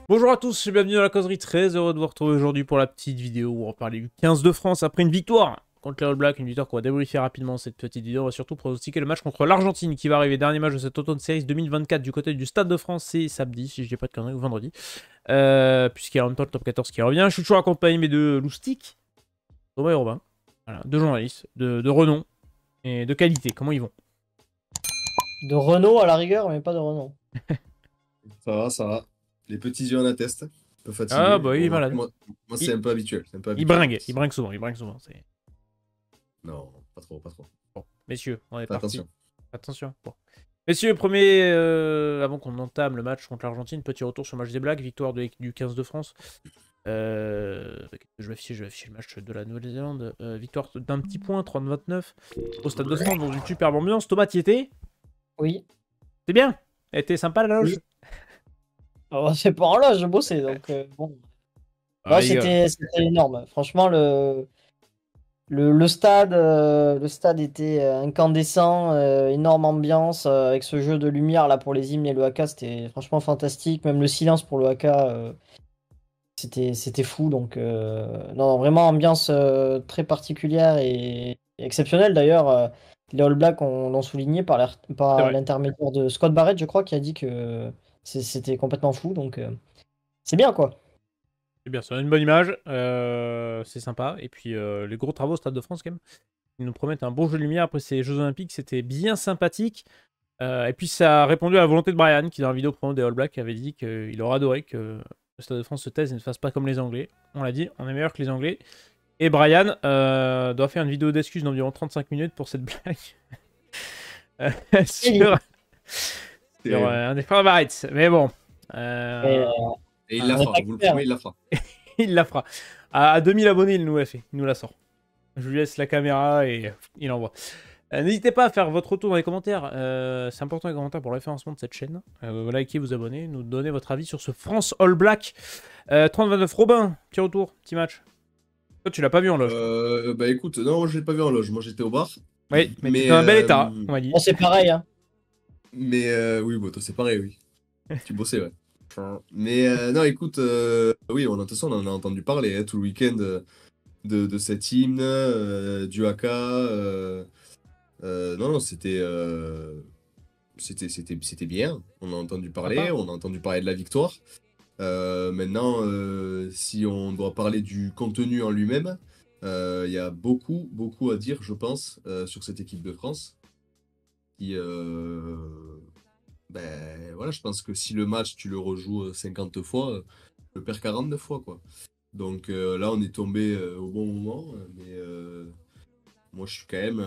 Bonjour à tous et bienvenue dans la causerie, très heureux de vous retrouver aujourd'hui pour la petite vidéo où on va parler du 15 de France après une victoire contre les All Blacks, une victoire qu'on va débriefer rapidement cette petite vidéo. On va surtout pronostiquer le match contre l'Argentine qui va arriver, dernier match de cette automne series 2024 du côté du Stade de France, c'est samedi si je dis pas de conneries, ou vendredi, puisqu'il y a en même temps le top 14 qui revient. Je suis toujours accompagné de mes deux loustiques, Thomas et Robin, voilà, deux journalistes de renom et de qualité, comment ils vont? De Renault à la rigueur, mais pas de Renault. Ça va, ça va. Les petits yeux en attestent. Un peu fatigué. Ah bah il est Bon, malade. moi c'est un peu habituel. Il bringue souvent, c'est... Non, pas trop, pas trop. Bon, messieurs, on est Fais parti. attention. Attention. Bon. Messieurs, premier, avant qu'on entame le match contre l'Argentine, petit retour sur le match des Blacks, victoire du 15 de France. Je vais afficher le match de la Nouvelle-Zélande. Victoire d'un petit point, 30-29, au Stade de France, dans une superbe ambiance. Thomas, t'y étais? Oui. C'est bien? Était sympa la loge? Oui. Alors, c'est pas en loge, je bossais, donc bon. Ah, Ouais, c'était énorme. Franchement, le stade était incandescent, énorme ambiance, avec ce jeu de lumière là pour les hymnes et le haka, c'était franchement fantastique. Même le silence pour le haka, c'était fou. Donc, non, vraiment ambiance très particulière et exceptionnelle d'ailleurs. Les All Blacks l'ont souligné par l'intermédiaire de Scott Barrett, je crois, qui a dit que c'était complètement fou. Donc, c'est bien quoi. C'est bien, ça a une bonne image, c'est sympa. Et puis les gros travaux au Stade de France, quand même, ils nous promettent un bon jeu de lumière après ces Jeux Olympiques, c'était bien sympathique. Et puis ça a répondu à la volonté de Brian, qui dans la vidéo promo des All Blacks avait dit qu'il aurait adoré que le Stade de France se taise et ne fasse pas comme les Anglais. On l'a dit, on est meilleur que les Anglais. Et Brian doit faire une vidéo d'excuses d'environ 35 minutes pour cette blague. sur un des favorites. Mais bon. Et il la fera, vous le prouvez, il la fera. Il la fera. À 2000 abonnés, il nous l'a fait. Il nous la sort. Je lui laisse la caméra et il envoie. N'hésitez pas à faire votre retour dans les commentaires. C'est important les commentaires pour le référencement de cette chaîne. Likez, vous abonnez, nous donnez votre avis sur ce France All Black. 30-29. Robin, petit retour, petit match. Toi, tu l'as pas vu en loge. Bah écoute, non, je l'ai pas vu en loge. Moi j'étais au bar. Oui, mais t'es dans un bel état, on m'a dit. Bon, c'est pareil, hein. Mais oui, bon, toi c'est pareil, oui. Tu bossais, ouais. Mais non, écoute, oui, de toute façon, on en a entendu parler tout le week-end de cet hymne, du haka. Non, c'était bien. On a entendu parler, on a entendu parler de la victoire. Maintenant, si on doit parler du contenu en lui-même, il y a beaucoup à dire, je pense, sur cette équipe de France. Qui, ben voilà, je pense que si le match, tu le rejoues 50 fois, tu le perds 49 fois, quoi. Donc là, on est tombé au bon moment, mais moi, je suis quand même...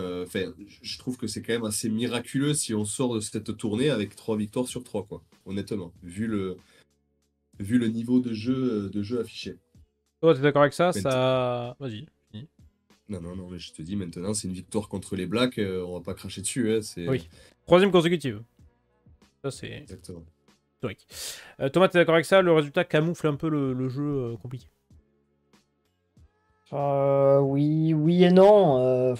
je trouve que c'est quand même assez miraculeux si on sort de cette tournée avec 3 victoires sur 3, quoi. Honnêtement, vu le niveau de jeu affiché. Toi, t'es d'accord avec ça? Vas-y. Non, mais je te dis, maintenant, c'est une victoire contre les Blacks, on va pas cracher dessus. Hein, oui. 3e consécutive. Ça, c'est exactement historique. Thomas, t'es d'accord avec ça? Le résultat camoufle un peu le jeu compliqué. Oui et non.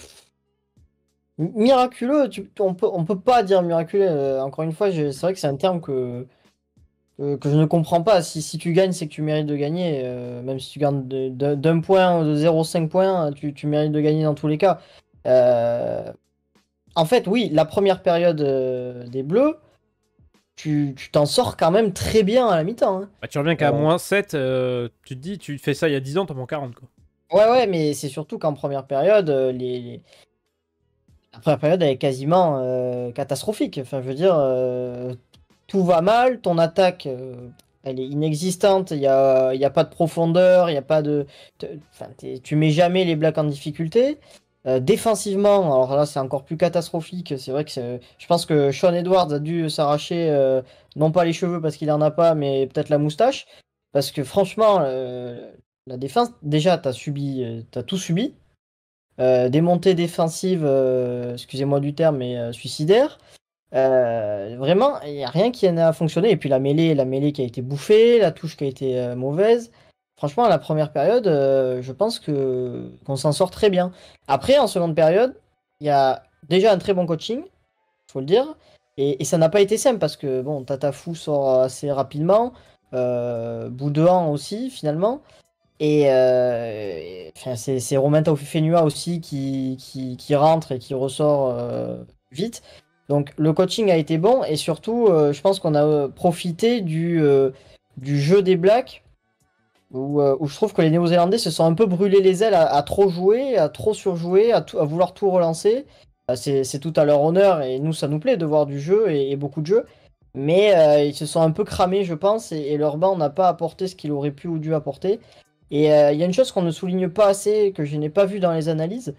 Miraculeux, on peut pas dire miraculeux. Encore une fois, c'est vrai que c'est un terme que je ne comprends pas. Si tu gagnes, c'est que tu mérites de gagner. Même si tu gagnes d'un point ou de 0,5 points, tu mérites de gagner dans tous les cas. En fait, oui, la première période des Bleus, tu t'en sors quand même très bien à la mi-temps. Hein. Bah, tu reviens qu'à -7, tu te dis, tu fais ça il y a 10 ans, t'en prends 40, quoi. Ouais, mais c'est surtout qu'en première période, la première période elle est quasiment catastrophique. Enfin, je veux dire, tout va mal, ton attaque, elle est inexistante, il y a pas de profondeur, il y a pas de... Enfin, tu mets jamais les Blacks en difficulté. Défensivement, alors là, c'est encore plus catastrophique. C'est vrai que je pense que Sean Edwards a dû s'arracher, non pas les cheveux parce qu'il en a pas, mais peut-être la moustache. Parce que franchement, la défense, déjà, t'as tout subi. Des montées défensives, excusez-moi du terme, mais suicidaires. Vraiment, il n'y a rien qui en a fonctionné. Et puis la mêlée qui a été bouffée, la touche qui a été mauvaise. Franchement, la première période, je pense qu'on s'en sort très bien. Après, en seconde période, il y a déjà un très bon coaching, faut le dire. Et ça n'a pas été simple parce que bon, Tatafou sort assez rapidement. Boudouin aussi, finalement. Et enfin, c'est Romain Taufifenua aussi qui rentre et qui ressort vite. Donc le coaching a été bon et surtout, je pense qu'on a profité du jeu des Blacks où je trouve que les Néo-Zélandais se sont un peu brûlés les ailes à trop jouer, à trop surjouer, à vouloir tout relancer. C'est tout à leur honneur et nous, ça nous plaît de voir du jeu et beaucoup de jeu. Mais ils se sont un peu cramés, je pense, et leur banc n'a pas apporté ce qu'il aurait pu ou dû apporter. Et il y a une chose qu'on ne souligne pas assez, que je n'ai pas vu dans les analyses,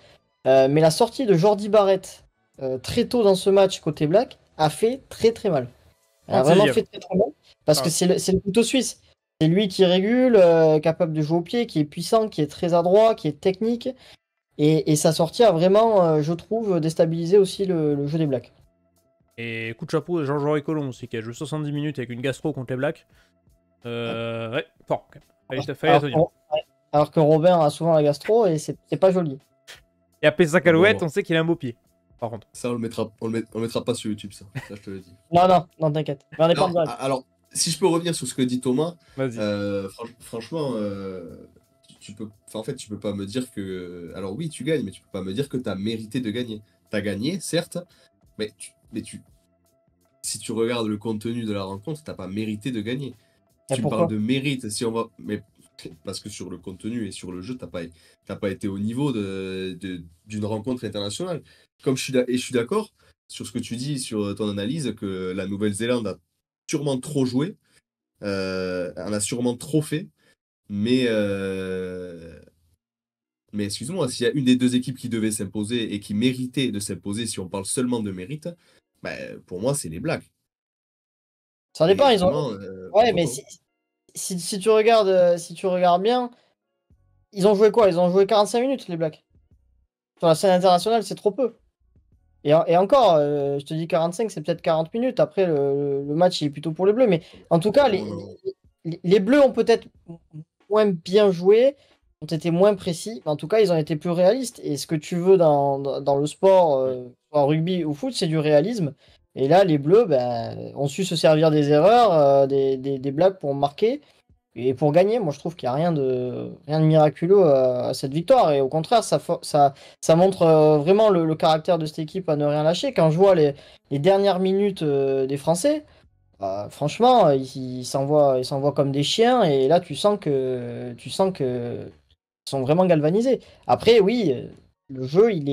mais la sortie de Jordi Barrett très tôt dans ce match côté Black a fait très très mal. Elle a vraiment fait très très mal. Parce que c'est le couteau suisse. C'est lui qui régule, capable de jouer au pied, qui est puissant, qui est très adroit, qui est technique. Et sa sortie a vraiment, je trouve, déstabilisé aussi le jeu des Blacks. Et coup de chapeau à Jean-Jean Colomb aussi, qui a joué 70 minutes avec une gastro contre les Blacks. Ouais, fort. Alors que Robin a souvent la gastro et c'est pas joli. Et après sa calouette, on sait qu'il a un beau pied. Par contre. Ça, on le mettra pas sur YouTube, ça je te le dis. Non, t'inquiète. Alors, si je peux revenir sur ce que dit Thomas, franchement, tu peux pas me dire que... Alors oui, tu gagnes, mais tu peux pas me dire que tu as mérité de gagner. Tu as gagné, certes, mais si tu regardes le contenu de la rencontre, t'as pas mérité de gagner. Si tu me parles de mérite, si on va... Mais parce que sur le contenu et sur le jeu, t'as pas été au niveau d'une rencontre internationale. Comme je suis d'accord sur ce que tu dis, sur ton analyse, que la Nouvelle-Zélande a sûrement trop joué, en a sûrement trop fait, mais excuse-moi, s'il y a une des deux équipes qui devait s'imposer et qui méritait de s'imposer, si on parle seulement de mérite, pour moi, c'est les Blacks. Ça dépend, ils ont... Ouais, mais si tu regardes bien, ils ont joué quoi? Ils ont joué 45 minutes, les Blacks. Sur la scène internationale, c'est trop peu. Et encore, je te dis 45, c'est peut-être 40 minutes. Après, le match, il est plutôt pour les Bleus. Mais en tout cas, les Bleus ont peut-être moins bien joué, ont été moins précis. Mais en tout cas, ils ont été plus réalistes. Et ce que tu veux dans le sport, en rugby ou foot, c'est du réalisme. Et là, les Bleus ont su se servir des erreurs, des Blacks pour marquer. Et pour gagner, moi je trouve qu'il n'y a rien de miraculeux à cette victoire. Et au contraire, ça montre vraiment le caractère de cette équipe à ne rien lâcher. Quand je vois les dernières minutes des Français, franchement, ils s'envoient comme des chiens. Et là, tu sens que ils sont vraiment galvanisés. Après, oui, le jeu, il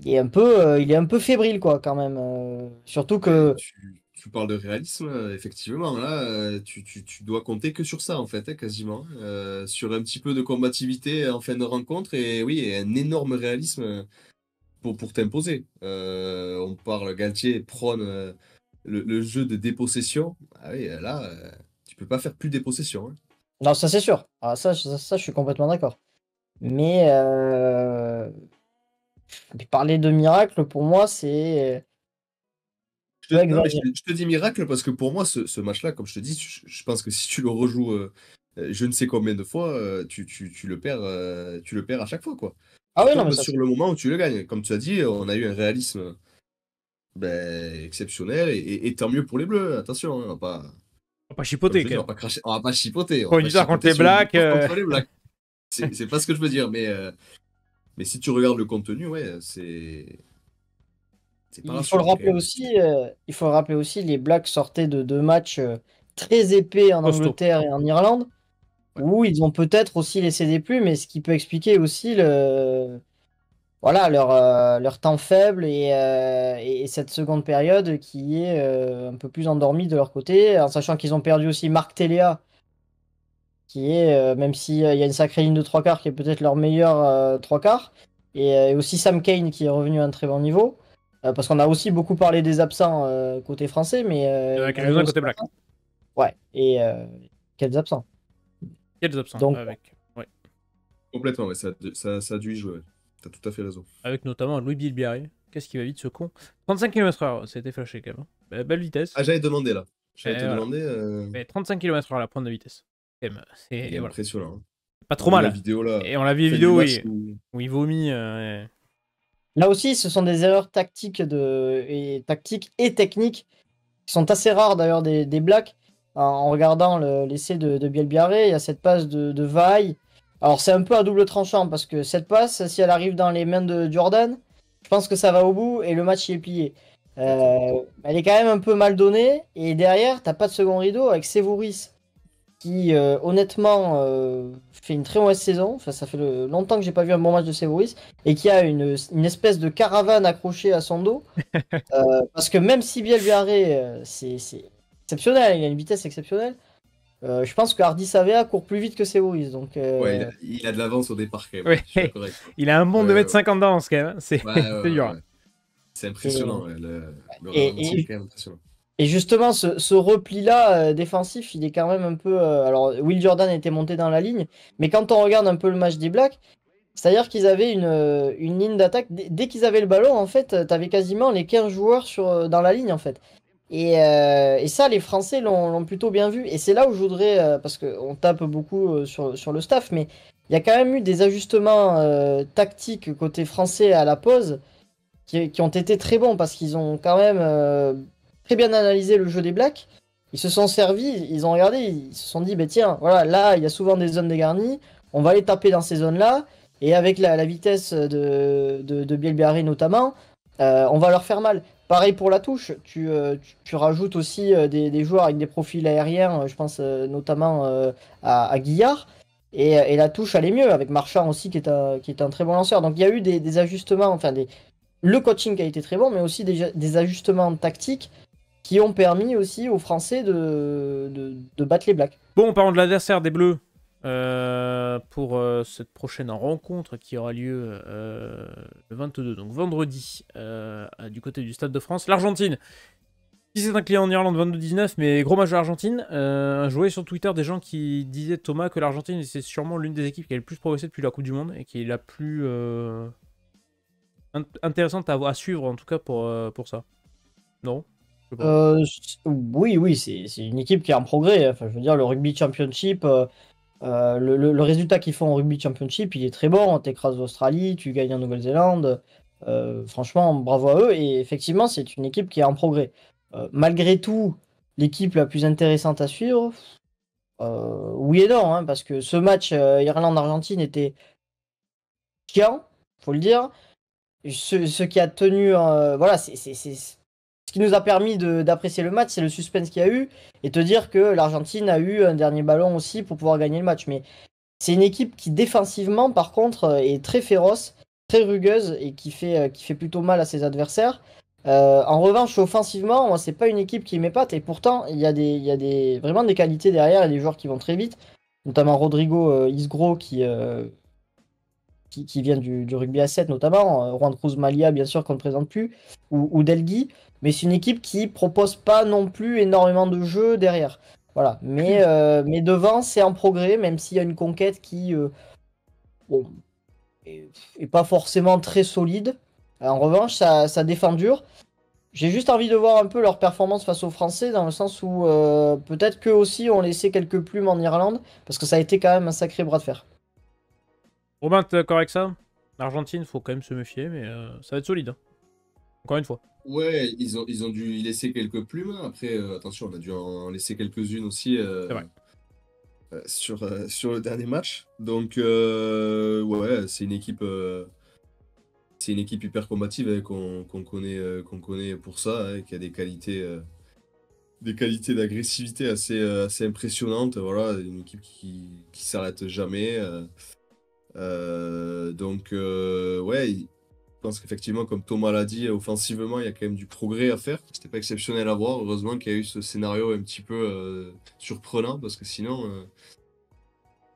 est un peu fébrile, quoi, quand même. Surtout que... Tu parles de réalisme, effectivement. Là, tu dois compter que sur ça, en fait, hein, quasiment. Sur un petit peu de combativité en fin de rencontre et oui, et un énorme réalisme pour t'imposer. On parle, Galtier prône le jeu de dépossession. Ah oui, là, tu peux pas faire plus dépossession. Hein. Non, ça c'est sûr. Ah, ça, je suis complètement d'accord. Mais parler de miracle, pour moi, c'est... Je te dis miracle parce que pour moi, ce match-là, comme je te dis, je pense que si tu le rejoues je ne sais combien de fois, tu le perds à chaque fois, quoi. Ah oui, non, mais sur le moment où tu le gagnes. Comme tu as dit, on a eu un réalisme exceptionnel et tant mieux pour les Bleus. Attention, hein, on va pas chipoter. On va pas cracher, on va pas chipoter. Pour une victoire contre les Blacks. C'est pas ce que je veux dire, mais si tu regardes le contenu, ouais, c'est. Il faut le rappeler aussi, les Blacks sortaient de 2 matchs très épais en Angleterre et en Irlande, où ils ont peut-être aussi laissé des plumes, mais ce qui peut expliquer aussi leur temps faible et cette seconde période qui est un peu plus endormie de leur côté, en sachant qu'ils ont perdu aussi Marc Téléa, qui est, même s'il y a une sacrée ligne de 3 quarts, qui est peut-être leur meilleur 3 quarts, et aussi Sam Cane qui est revenu à un très bon niveau. Parce qu'on a aussi beaucoup parlé des absents côté français, mais... il y en a quelques-uns côté Black. Ouais, et quels absents. Quels absents. Donc, ouais. Complètement, ouais, ça a dû y jouer. Ouais. T'as tout à fait raison. Avec notamment Louis Bilbiari. Qu'est-ce qui va vite ce con. 35 km/h, ça a été flashé quand même. Belle vitesse. Ah, j'avais demandé là. J'allais te demander. Mais 35 km/h à la pointe de vitesse. C'est impressionnant. Hein. Pas trop mal. La vidéo, là, et on l'a vu les vidéos où il vomit. Là aussi, ce sont des erreurs tactiques et techniques qui sont assez rares d'ailleurs des Blacks. en regardant l'essai de Bielbiarré. Il y a cette passe de Vaille. Alors c'est un peu à double tranchant parce que cette passe, si elle arrive dans les mains de Jordan, je pense que ça va au bout et le match y est plié. Elle est quand même un peu mal donnée et derrière, t'as pas de second rideau avec Sevoris qui honnêtement fait une très mauvaise saison. Enfin, ça fait longtemps que j'ai pas vu un bon match de Sevoris et qui a une espèce de caravane accrochée à son dos. Parce que même si Bielbiarré, c'est exceptionnel, il a une vitesse exceptionnelle. Je pense que Hardy Savea court plus vite que Sevoris. Donc, Ouais, il a de l'avance au départ quand même. Ouais. Je suis d'accord avec toi. Il a un bon 2,50 m d'avance quand même. Hein. C'est Ouais, dur. ouais. C'est impressionnant. Ouais. Le et- ralenti est quand même impressionnant. Et justement, ce repli-là défensif, il est quand même un peu. Alors, Will Jordan était monté dans la ligne, mais quand on regarde un peu le match des Blacks, c'est-à-dire qu'ils avaient une ligne d'attaque. Dès qu'ils avaient le ballon, en fait, t'avais quasiment les 15 joueurs dans la ligne, en fait. Et ça, les Français l'ont plutôt bien vu. Et c'est là où je voudrais. Parce qu'on tape beaucoup sur le staff, mais il y a quand même eu des ajustements tactiques côté français à la pause qui ont été très bons parce qu'ils ont quand même très bien analysé le jeu des Blacks. Ils se sont servis, ils ont regardé, ils se sont dit, bah, tiens, voilà, là, il y a souvent des zones dégarnies, on va les taper dans ces zones-là, et avec la vitesse de Bielbiarré notamment, on va leur faire mal. Pareil pour la touche, tu rajoutes aussi des joueurs avec des profils aériens, je pense notamment à Guillard, et la touche allait mieux, avec Marchand aussi qui est un très bon lanceur. Donc il y a eu des ajustements, enfin le coaching a été très bon, mais aussi des ajustements tactiques qui ont permis aussi aux Français de battre les Blacks. Bon, en parlant de l'adversaire des Bleus, pour cette prochaine rencontre qui aura lieu le 22, donc vendredi, du côté du Stade de France, l'Argentine. Si c'est un client en Irlande 22-19, mais gros match de l'Argentine. Je voyais sur Twitter des gens qui disaient, Thomas, que l'Argentine c'est sûrement l'une des équipes qui a le plus progressé depuis la Coupe du Monde et qui est la plus intéressante à suivre en tout cas pour ça. Non? Je sais pas. Oui, c'est une équipe qui est en progrès. Enfin, je veux dire, le rugby championship, le résultat qu'ils font au rugby championship, il est très bon. T'écrases l'Australie, tu gagnes en Nouvelle-Zélande. Franchement, bravo à eux. Et effectivement, c'est une équipe qui est en progrès. Malgré tout, l'équipe la plus intéressante à suivre, oui et non, hein, parce que ce match Irlande-Argentine était chiant, faut le dire. Ce qui a tenu, voilà, ce qui nous a permis d'apprécier le match, c'est le suspense qu'il y a eu et te dire que l'Argentine a eu un dernier ballon aussi pour pouvoir gagner le match. Mais c'est une équipe qui défensivement, par contre, est très féroce, très rugueuse et qui fait plutôt mal à ses adversaires. En revanche, offensivement, moi, c'est pas une équipe qui m'épate et pourtant, il y a vraiment des qualités derrière et des joueurs qui vont très vite, notamment Rodrigo Isgro qui vient du rugby à 7 notamment, Juan Cruz Malia bien sûr qu'on ne présente plus, ou Delgui, mais c'est une équipe qui propose pas non plus énormément de jeux derrière. Voilà, mais devant c'est en progrès, même s'il y a une conquête qui bon, est pas forcément très solide. En revanche, ça défend dur. J'ai juste envie de voir un peu leur performance face aux Français, dans le sens où peut-être qu'eux aussi ont laissé quelques plumes en Irlande, parce que ça a été quand même un sacré bras de fer. Robin, t'es d'accord avec ça? L'Argentine, faut quand même se méfier, mais ça va être solide. Hein. Encore une fois. Ouais, ils ont dû y laisser quelques plumes. Après, attention, on a dû en laisser quelques-unes aussi C'est vrai. sur le dernier match. Donc, ouais, c'est une équipe hyper combative hein, qu'on connaît pour ça, hein, qui a des qualités d'agressivité assez impressionnantes. Voilà, une équipe qui s'arrête jamais. Donc, ouais, je pense qu'effectivement, comme Thomas l'a dit, offensivement, il y a quand même du progrès à faire. C'était pas exceptionnel à voir. Heureusement qu'il y a eu ce scénario un petit peu surprenant, parce que sinon,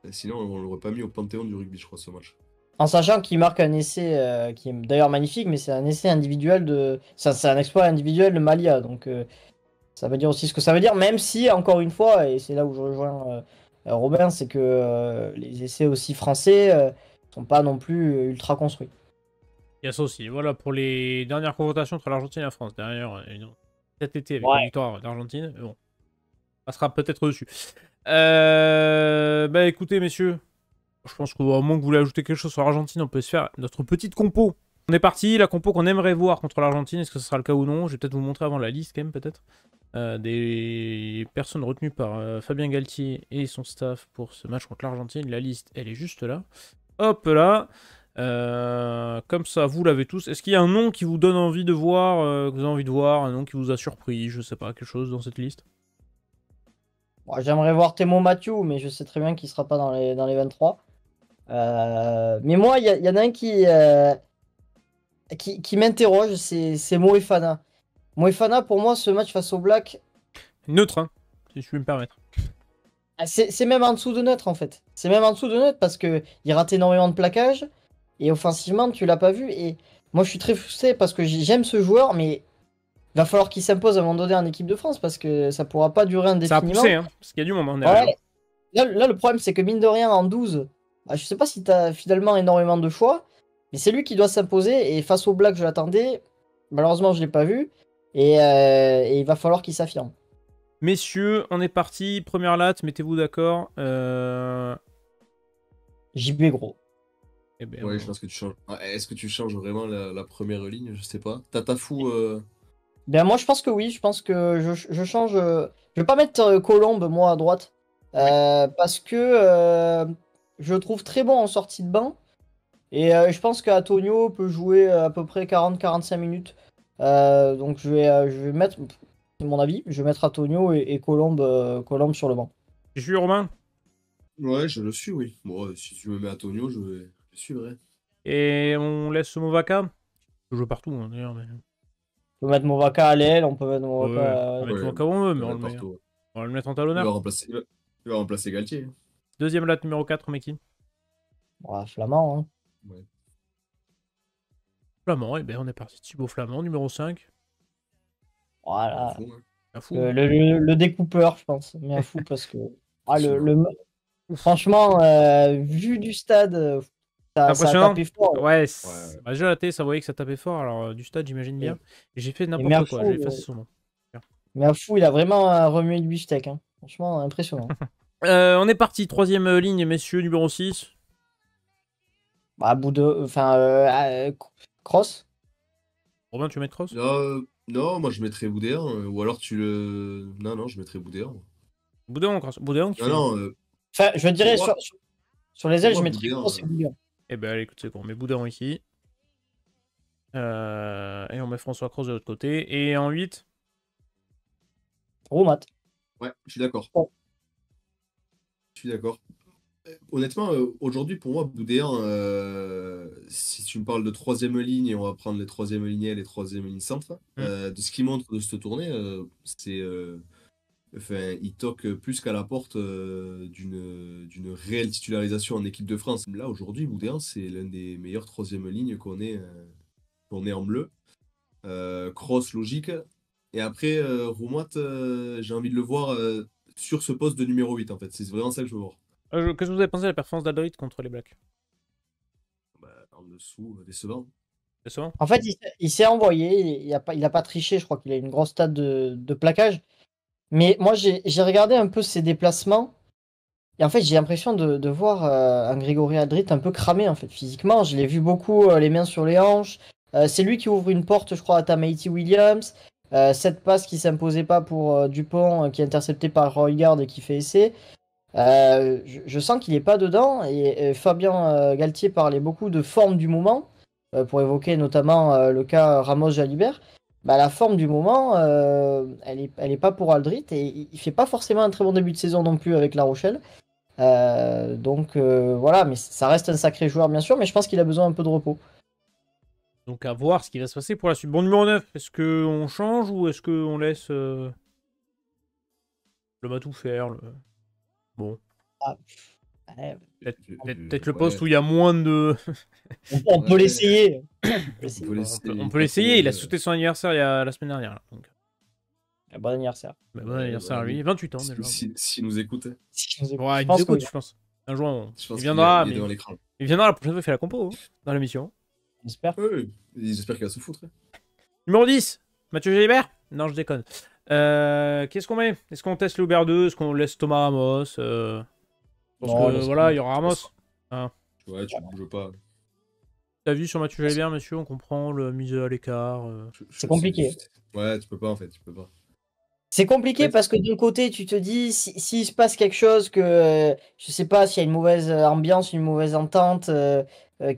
on l'aurait pas mis au panthéon du rugby, je crois, ce match. En sachant qu'il marque un essai qui est d'ailleurs magnifique, mais c'est un essai individuel c'est un exploit individuel de Malia, donc ça veut dire aussi ce que ça veut dire, même si, encore une fois, et c'est là où je rejoins Robin, c'est que les essais aussi français sont pas non plus ultra construits. Il y a ça aussi. Voilà pour les dernières confrontations entre l'Argentine et la France. Derrière, cet été avec Ouais. la victoire d'Argentine. Mais bon, on passera peut-être dessus. Bah écoutez, messieurs, je pense qu'au moment que vous voulez ajouter quelque chose sur l'Argentine, on peut se faire notre petite compo. On est parti, la compo qu'on aimerait voir contre l'Argentine, est-ce que ce sera le cas ou non? Je vais peut-être vous montrer avant la liste quand même, peut-être. des personnes retenues par Fabien Galtier et son staff pour ce match contre l'Argentine. La liste, elle est juste là. Hop là. Comme ça, vous l'avez tous. Est-ce qu'il y a un nom qui vous donne envie de voir, que vous avez envie de voir, un nom qui vous a surpris, je sais pas, quelque chose dans cette liste? Bon, j'aimerais voir Temo Mathieu, mais je sais très bien qu'il sera pas dans les 23. Mais moi, il y en a un qui m'interroge, c'est Moefana. Moefana, pour moi, ce match face au Black, Neutre, hein, si je puis me permettre. c'est même en dessous de neutre en fait. C'est même en dessous de neutre parce que il rate énormément de plaquages et offensivement, tu l'as pas vu. Et moi, je suis très frustré parce que j'aime ce joueur, mais il va falloir qu'il s'impose à un moment donné en équipe de France parce que ça pourra pas durer Ça a indéfiniment. poussé, hein, parce qu'il y a du moment derrière. Ouais. Là, le problème, c'est que mine de rien, en 12, bah, je sais pas si tu as finalement énormément de choix, mais c'est lui qui doit s'imposer. Et face au Black, je l'attendais. Malheureusement, je l'ai pas vu. Et il va falloir qu'il s'affirme. Messieurs, on est parti. Première latte, mettez-vous d'accord. JB gros. Eh ben, Ouais, je pense que tu changes. Ah, est-ce que tu changes vraiment la première ligne? Je sais pas. Tatafou. Ben moi, je pense que oui. Je pense que je change. Je vais pas mettre Colombe, moi, à droite. Parce que je le trouve très bon en sortie de banc. Et je pense qu'Antonio peut jouer à peu près 40-45 minutes. Donc je vais mettre, c'est mon avis, je vais mettre Antonio et Colombe, Colombe sur le banc. Je suis Romain. Ouais, je le suis, oui. Bon, si tu me mets Antonio, je suivrai. Et on laisse Movaka. Je joue partout, hein, d'ailleurs. Mais... On peut mettre Movaka à l'aile, on peut mettre Ouais, Movaka. on peut mettre Ouais, Movaka où on veut, mais il on va le être met. partout, ouais. On va le mettre en Il talonneur. va remplacer Galtier. Deuxième latte numéro 4, Meki. Ouais, Flamand, hein. Ouais. Flamand, et ben on est parti. Thibaut Flamand, numéro 5. Voilà. Fou, hein. Un fou. Le découpeur, je pense. Mais un fou parce que. Ah, Impressionnant. franchement, vu du stade, ça a Impressionnant. tapé fort. Ouais, Ouais. bah, déjà la télé, ça voyait que ça tapait fort. Alors, du stade, j'imagine bien. Et j'ai fait Mais n'importe à quoi. fou, J'ai effacé son nom. mais à fou, il a vraiment remué le beefsteak, hein. Franchement, impressionnant. On est parti. Troisième ligne, messieurs, numéro 6. Bah, à bout de. Enfin, Cross. Robin, tu veux mettre Cross? Non, moi je mettrais Boudéan. Ou alors tu le. Non, je mettrais Boudéan. Boudéon, Cross. Boudéon qui Non, fait. non, Enfin, je dirais pour moi, sur les pour ailes, moi, je mettrais Boudéan. Cross et Bouillon. Eh ben, allez, écoute, c'est bon. On met Boudéon ici. Et on met François Cross de l'autre côté. Et en 8. Roumat. Ouais, je suis d'accord. Bon. Je suis d'accord. Honnêtement, aujourd'hui, pour moi, Boudéan, si tu me parles de troisième ligne, et on va prendre les troisième lignes et les troisième lignes centre, de ce qu'il montre de cette tournée, c'est. Enfin, il toque plus qu'à la porte d'une réelle titularisation en équipe de France. Là, aujourd'hui, Boudéan, c'est l'un des meilleurs troisième lignes qu'on ait en bleu. Cross, logique. Et après, Roumat, j'ai envie de le voir sur ce poste de numéro 8, en fait. C'est vraiment ça que je veux voir. Qu'est-ce que vous avez pensé de la performance d'Aldrit contre les Blacks? Bah, en dessous, décevant. Décevant? En fait, il s'est envoyé. Il a pas triché. Je crois qu'il a une grosse stat de plaquage. Mais moi, j'ai regardé un peu ses déplacements. Et en fait, j'ai l'impression de voir un Grégory Aldrit un peu cramé, en fait, physiquement. Je l'ai vu beaucoup, les mains sur les hanches. C'est lui qui ouvre une porte, je crois, à Tamaiti Williams. Cette passe qui s'imposait pas pour Dupont, qui est intercepté par Roygaard et qui fait essai. Je sens qu'il est pas dedans. Et Fabien Galtier parlait beaucoup de forme du moment, pour évoquer notamment le cas Ramos-Jalibert. Bah, la forme du moment, elle est pas pour Aldrit. Et il fait pas forcément un très bon début de saison non plus avec La Rochelle. Donc voilà, mais ça reste un sacré joueur bien sûr, mais je pense qu'il a besoin un peu de repos. Donc à voir ce qui va se passer pour la suite. Bon, numéro 9, est-ce qu'on change ou est-ce qu'on laisse le Matou faire Bon. Ah, ouais, Peut-être le poste où il y a moins de... on peut l'essayer. On peut l'essayer, il a sauté son anniversaire la semaine dernière. Là, donc. Bon anniversaire. Bah, bon anniversaire à lui, 28 ans déjà. S'il nous écoutait. Ouais, il nous écoute, je pense. Un jour, il viendra. viendra, il viendra la prochaine fois, il fait la compo hein, dans l'émission. J'espère. Oui, j'espère qu'il va se foutre. Numéro 10, Mathieu Gélibert? Non, je déconne. Qu'est-ce qu'on met? Est-ce qu'on teste l'Aubert 2? Est-ce qu'on laisse Thomas Ramos Parce que voilà, il y aura Ramos. Hein. Ouais, tu bouges pas. T'as vu sur Mathieu Gélibert, monsieur? On comprend le mise à l'écart. C'est compliqué. Ouais, tu peux pas en fait, tu peux pas. C'est compliqué Ouais. parce que d'un côté, tu te dis, s'il se passe quelque chose, que je sais pas, s'il y a une mauvaise ambiance, une mauvaise entente,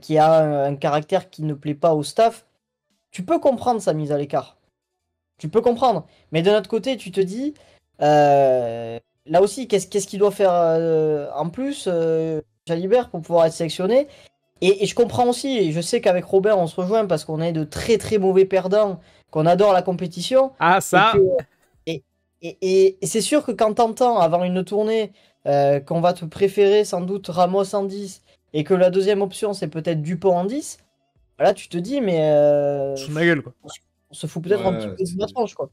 qui a un caractère qui ne plaît pas au staff, tu peux comprendre sa mise à l'écart. Tu peux comprendre. Mais d'un autre côté, tu te dis, là aussi, qu'est-ce qu'il doit faire en plus, Jalibert, pour pouvoir être sélectionné? Et je comprends aussi, et je sais qu'avec Robert, on se rejoint parce qu'on est de très très mauvais perdants, qu'on adore la compétition, Ah, et que ça! et, et c'est sûr que quand t'entends avant une tournée qu'on va te préférer sans doute Ramos en 10 et que la deuxième option c'est peut-être Dupont en 10, là tu te dis mais Sous ma gueule, quoi. on se fout peut-être un petit Ouais, peu de ma tronche quoi.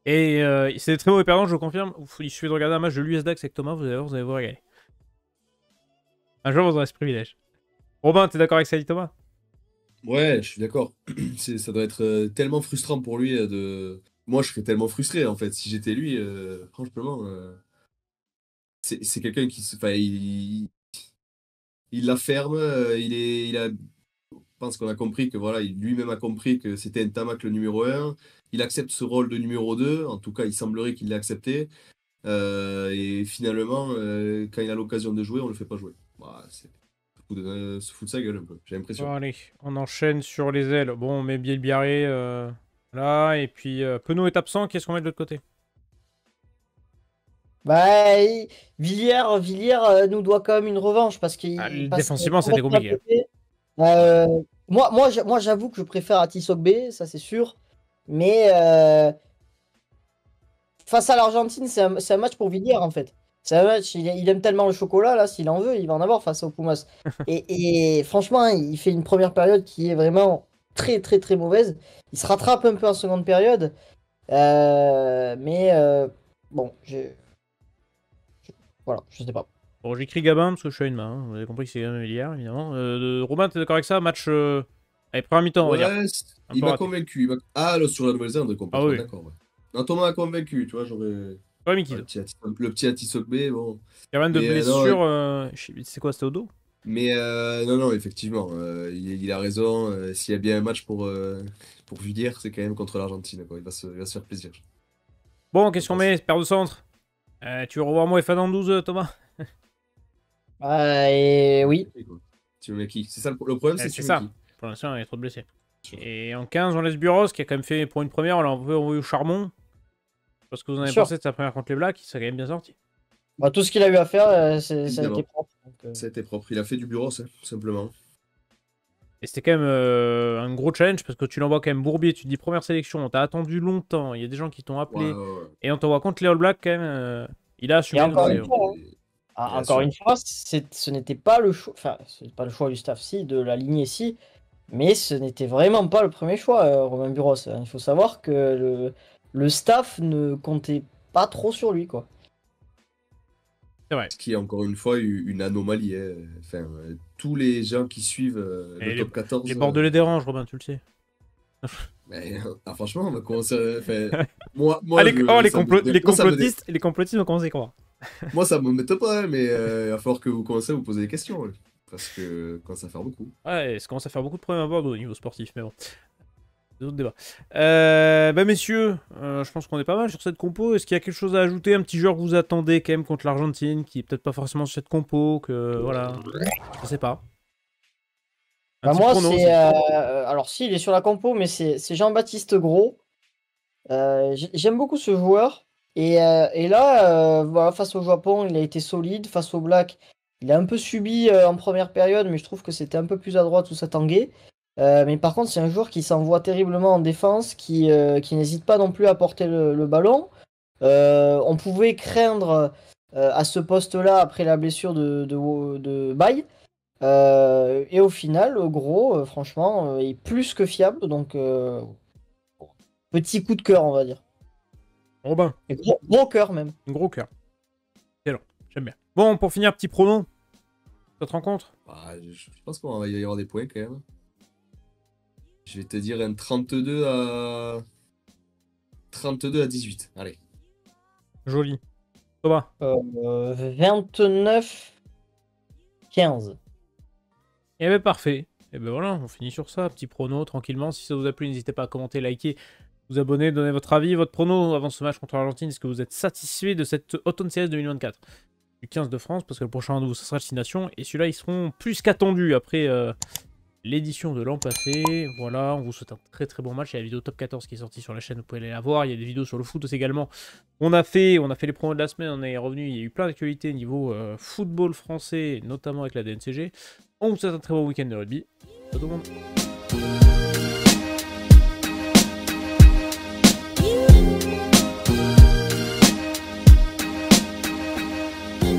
Et c'est des très mauvais perdants, je confirme. Il suffit de regarder un match de l'US Dax avec Thomas, vous allez vous régaler. Un jour, vous aurez ce privilège. Robin, t'es d'accord avec ça, dit Thomas? ouais, je suis d'accord. Ça doit être tellement frustrant pour lui de. Moi, je serais tellement frustré en fait si j'étais lui. Franchement, c'est quelqu'un qui, enfin, il la ferme. Je pense qu'on a compris que voilà, lui-même a compris que c'était Ntamak le numéro un. Il accepte ce rôle de numéro 2. En tout cas, il semblerait qu'il l'ait accepté. Et finalement, quand il a l'occasion de jouer, on le fait pas jouer. Bah, se fout de sa gueule un peu, j'ai Bon, l'impression. allez, on enchaîne sur les ailes. Bon, on met Bielbiarré là, et puis Penaud est absent, qu'est-ce qu'on met de l'autre côté? Bah Villiers nous doit quand même une revanche parce Ah, qu'il passe défensivement, c'était complètement à compliqué. côté. Ouais. Moi j'avoue que je préfère Atisogbe, ça c'est sûr, mais face à l'Argentine, c'est un match pour Villiers en fait. C'est un match, il aime tellement le chocolat, là, s'il en veut, il va en avoir face aux Pumas. Et franchement, il fait une première période qui est vraiment très très très mauvaise. Il se rattrape un peu en seconde période. Mais bon, voilà, je sais pas. Bon, j'écris Gabin parce que je suis à une main. Vous avez compris que c'est Gabin hier, évidemment. Robin, t'es d'accord avec ça? Match. Allez, première mi-temps, on va dire. Ouais, Un il peu m'a raté. convaincu. Ah, là, sur la Nouvelle-Zélande, Ah complètement oui, d'accord. Ouais. Non, Thomas m'a convaincu, tu vois, j'aurais. pas Ouais, Mikido. le petit Atisogbe, bon. Gabin de Mais non, blessure. C'est quoi, c'était au dos? mais non, non, effectivement, il a raison. S'il y a bien un match pour Villiers, c'est quand même contre l'Argentine, quoi. Il va se faire plaisir, Bon, je qu'est-ce qu'on pense. met? Paire de centre. Tu veux revoir moi et Fernandez, Thomas? Et oui. Quoi. Tu me mets qui? C'est ça le problème, c'est C'est tu mets ça. qui? Pour l'instant, il y a trop de blessés. Sûr. Et en 15, on laisse Buros, qui a quand même fait pour une première, on l'a un peu envoyé au charbon. Parce que vous en Bien avez sûr. pensé de sa première contre les Blacks, il s'est quand même bien sorti. Bah, tout ce qu'il a eu à faire, ça a été Évidemment. propre. Donc, Ça a été propre. Il a fait du bureau, ça, tout simplement. Et c'était quand même un gros challenge parce que tu l'envoies quand même Bourbier, tu te dis première sélection, on t'a attendu longtemps, il y a des gens qui t'ont Ouais, appelé, ouais, ouais. et on t'envoie contre les All Blacks quand même, il a Et assumé, donc encore c'est une bon. fois, Il encore assume. une fois, ce n'était pas le choix, enfin, c'est pas le choix du staff, si, de la lignée, si, mais ce n'était vraiment pas le premier choix, Romain Buros. Il faut savoir que le staff ne comptait pas trop sur lui, quoi. C'est vrai. Ce qui est encore une fois une anomalie, hein. Enfin, tous les gens qui suivent Et le top les 14. Bordelais dérangent, Robin, tu le sais. Mais, franchement, on va commencer enfin, moi, Ah, ça moi, les complotistes vont commencer à y croire. moi, ça me met pas, hein, mais il va falloir que vous commencez à vous poser des questions. Ouais. Parce que quand ça fait beaucoup. Ouais, ça commence à faire beaucoup de problèmes à Bordeaux au niveau sportif, mais bon. D'autres débats. Bah messieurs, je pense qu'on est pas mal sur cette compo. Est-ce qu'il y a quelque chose à ajouter? Un petit joueur que vous attendez quand même contre l'Argentine, qui est peut-être pas forcément sur cette compo, que voilà, je sais pas. Un Bah, petit moi, prono aussi. c'est. Alors, si, il est sur la compo, mais c'est Jean-Baptiste Gros. J'aime beaucoup ce joueur. Et là, voilà, face au Japon, il a été solide. Face au Black, il a un peu subi en première période, mais je trouve que c'était un peu plus à droite où ça tanguait. Mais par contre, c'est un joueur qui s'envoie terriblement en défense, qui n'hésite pas non plus à porter le ballon. On pouvait craindre à ce poste-là, après la blessure de Baye. Et au final, Gros, franchement, est plus que fiable. Donc, petit coup de cœur, on va dire. Robin, Et gros cœur même. un gros cœur. Excellent, j'aime bien. Bon, pour finir, petit prono. Cette rencontre. Bah, je pense qu'il va y avoir des points quand même. Je vais te dire un 32 à 18. Allez. Joli. Thomas. 29-15. Eh ben parfait. Et ben voilà, on finit sur ça. Petit prono, tranquillement. Si ça vous a plu, n'hésitez pas à commenter, liker, vous abonner, donner votre avis, votre prono avant ce match contre l'Argentine. Est-ce que vous êtes satisfait de cette Autumn Series 2024 du 15 de France? Parce que le prochain rendez-vous, ce sera Destination. Et celui-là, ils seront plus qu'attendus après l'édition de l'an passé. Voilà, on vous souhaite un très très bon match. Il y a la vidéo top 14 qui est sortie sur la chaîne, vous pouvez aller la voir. Il y a des vidéos sur le foot aussi également. On a fait les promos de la semaine, on est revenu. Il y a eu plein d'actualités niveau football français, notamment avec la DNCG. On vous souhaite un très bon week-end de rugby. À tout le monde.